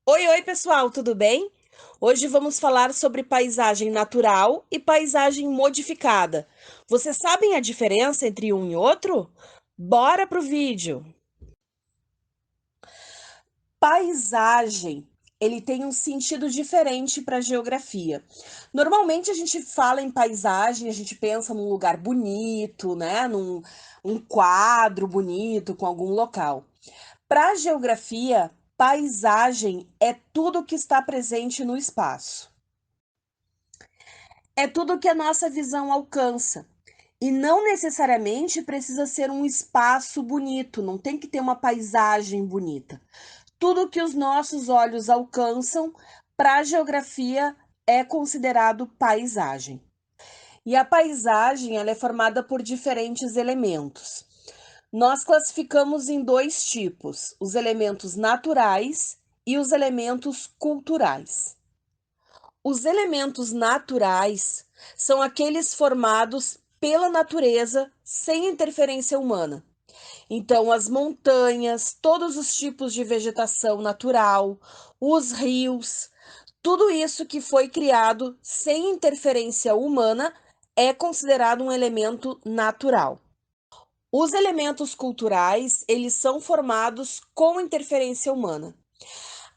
Oi, oi, pessoal, tudo bem? Hoje vamos falar sobre paisagem natural e paisagem modificada. Vocês sabem a diferença entre um e outro? Bora pro vídeo. Paisagem, ele tem um sentido diferente para a geografia. Normalmente a gente fala em paisagem, a gente pensa num lugar bonito, né? Um quadro bonito com algum local. Para a geografia, paisagem é tudo que está presente no espaço. É tudo que a nossa visão alcança. E não necessariamente precisa ser um espaço bonito, não tem que ter uma paisagem bonita. Tudo que os nossos olhos alcançam, para a geografia, é considerado paisagem. E a paisagem ela é formada por diferentes elementos. Nós classificamos em dois tipos: os elementos naturais e os elementos culturais. Os elementos naturais são aqueles formados pela natureza sem interferência humana. Então, as montanhas, todos os tipos de vegetação natural, os rios, tudo isso que foi criado sem interferência humana é considerado um elemento natural. Os elementos culturais, eles são formados com interferência humana.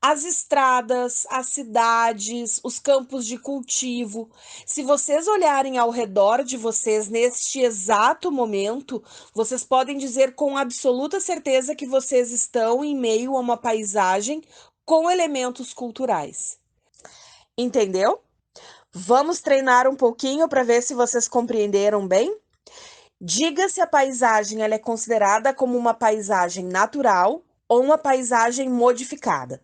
As estradas, as cidades, os campos de cultivo. Se vocês olharem ao redor de vocês neste exato momento, vocês podem dizer com absoluta certeza que vocês estão em meio a uma paisagem com elementos culturais. Entendeu? Vamos treinar um pouquinho para ver se vocês compreenderam bem? Diga se a paisagem ela é considerada como uma paisagem natural ou uma paisagem modificada.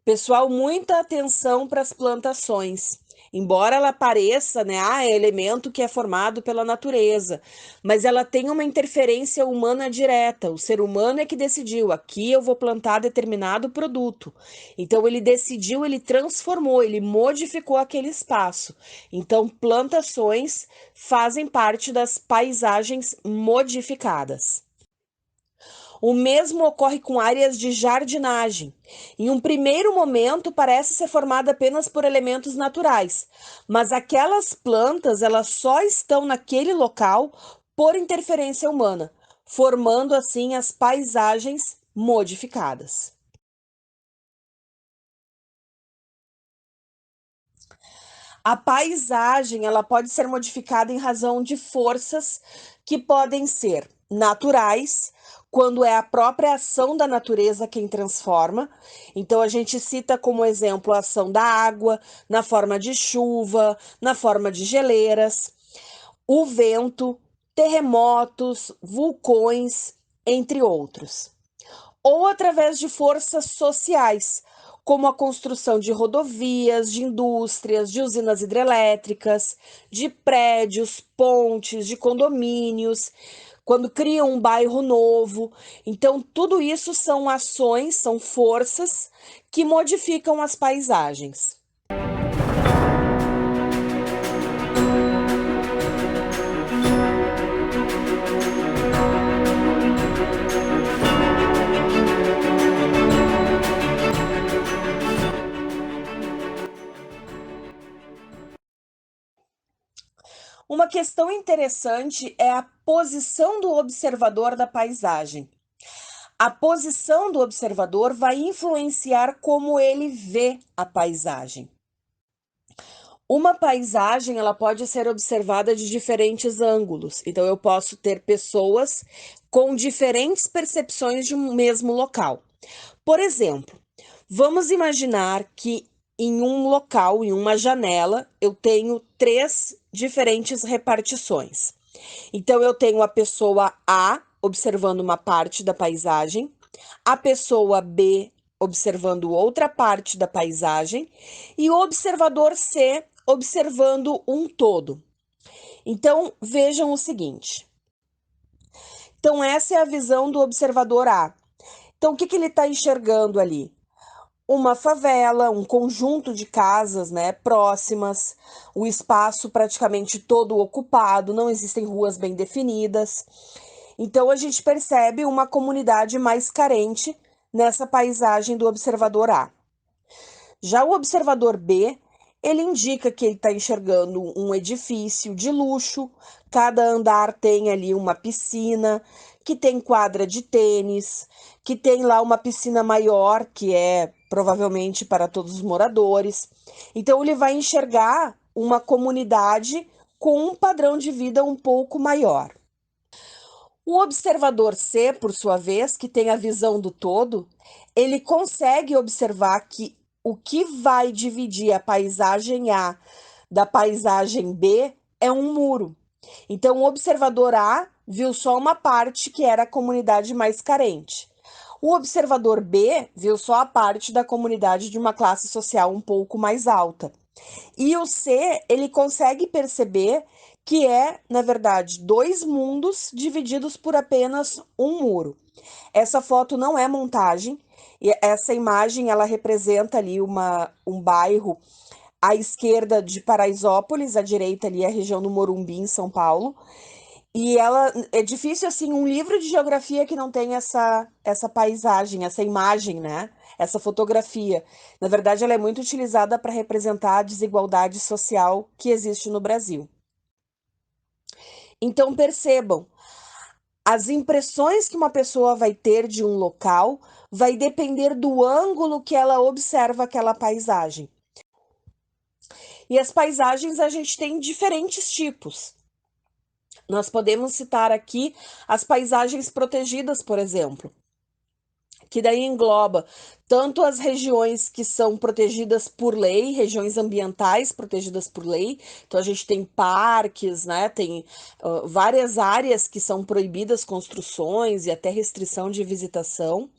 Pessoal, muita atenção para as plantações. Embora ela pareça, né, é elemento que é formado pela natureza, mas ela tem uma interferência humana direta. O ser humano é que decidiu, aqui eu vou plantar determinado produto. Então ele decidiu, ele transformou, ele modificou aquele espaço. Então plantações fazem parte das paisagens modificadas. O mesmo ocorre com áreas de jardinagem. Em um primeiro momento, parece ser formada apenas por elementos naturais, mas aquelas plantas, elas só estão naquele local por interferência humana, formando assim as paisagens modificadas. A paisagem, ela pode ser modificada em razão de forças que podem ser naturais, quando é a própria ação da natureza quem transforma. Então a gente cita como exemplo a ação da água na forma de chuva, na forma de geleiras, o vento, terremotos, vulcões, entre outros, ou através de forças sociais, como a construção de rodovias, de indústrias, de usinas hidrelétricas, de prédios, pontes, de condomínios, quando criam um bairro novo. Então, tudo isso são ações, são forças que modificam as paisagens. Uma questão interessante é a posição do observador da paisagem. A posição do observador vai influenciar como ele vê a paisagem. Uma paisagem, ela pode ser observada de diferentes ângulos. Então eu posso ter pessoas com diferentes percepções de um mesmo local. Por exemplo, vamos imaginar que em um local, em uma janela, eu tenho três diferentes repartições. Então eu tenho a pessoa A observando uma parte da paisagem, a pessoa B observando outra parte da paisagem e o observador C observando um todo. Então vejam o seguinte: Então, essa é a visão do observador A. Então, o que ele está enxergando ali? Uma favela, um conjunto de casas, né, próximas, o espaço praticamente todo ocupado, não existem ruas bem definidas. Então, a gente percebe uma comunidade mais carente nessa paisagem do observador A. Já o observador B, ele indica que ele está enxergando um edifício de luxo, cada andar tem ali uma piscina, que tem quadra de tênis, que tem lá uma piscina maior, que é provavelmente para todos os moradores. Então, ele vai enxergar uma comunidade com um padrão de vida um pouco maior. O observador C, por sua vez, que tem a visão do todo, ele consegue observar que o que vai dividir a paisagem A da paisagem B é um muro. Então, o observador A viu só uma parte que era a comunidade mais carente. O observador B viu só a parte da comunidade de uma classe social um pouco mais alta. E o C, ele consegue perceber que é, na verdade, dois mundos divididos por apenas um muro. Essa foto não é montagem, e essa imagem ela representa ali um bairro à esquerda de Paraisópolis, à direita ali a região do Morumbi, em São Paulo. E ela é difícil assim um livro de geografia que não tem essa paisagem, essa imagem, né? Essa fotografia. Na verdade, ela é muito utilizada para representar a desigualdade social que existe no Brasil. Então percebam, as impressões que uma pessoa vai ter de um local vai depender do ângulo que ela observa aquela paisagem. E as paisagens a gente tem diferentes tipos. Nós podemos citar aqui as paisagens protegidas, por exemplo, que daí engloba tanto as regiões que são protegidas por lei, regiões ambientais protegidas por lei. Então a gente tem parques, né? Tem várias áreas que são proibidas construções e até restrição de visitação.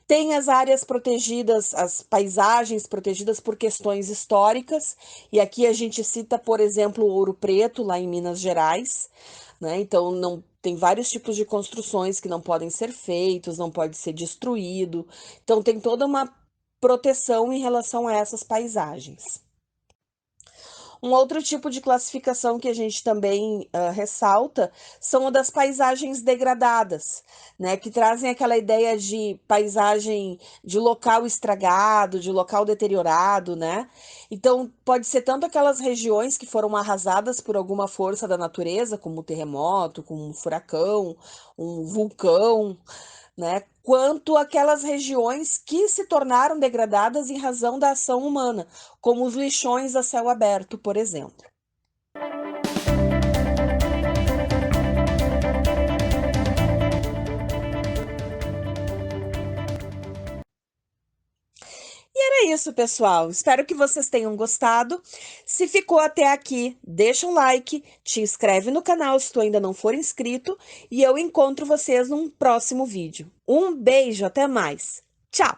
Tem as áreas protegidas, as paisagens protegidas por questões históricas, e aqui a gente cita, por exemplo, o Ouro Preto, lá em Minas Gerais, né? Então, não tem vários tipos de construções que não podem ser feitos, não pode ser destruído. Então, tem toda uma proteção em relação a essas paisagens. Um outro tipo de classificação que a gente também ressalta são o das paisagens degradadas, né, que trazem aquela ideia de paisagem de local estragado, de local deteriorado, né? Então, pode ser tanto aquelas regiões que foram arrasadas por alguma força da natureza, como um terremoto, como um furacão, um vulcão, né? Quanto aquelas regiões que se tornaram degradadas em razão da ação humana, como os lixões a céu aberto, por exemplo. Era isso, pessoal. Espero que vocês tenham gostado. Se ficou até aqui, deixa um like, te inscreve no canal se tu ainda não for inscrito e eu encontro vocês num próximo vídeo. Um beijo, até mais. Tchau!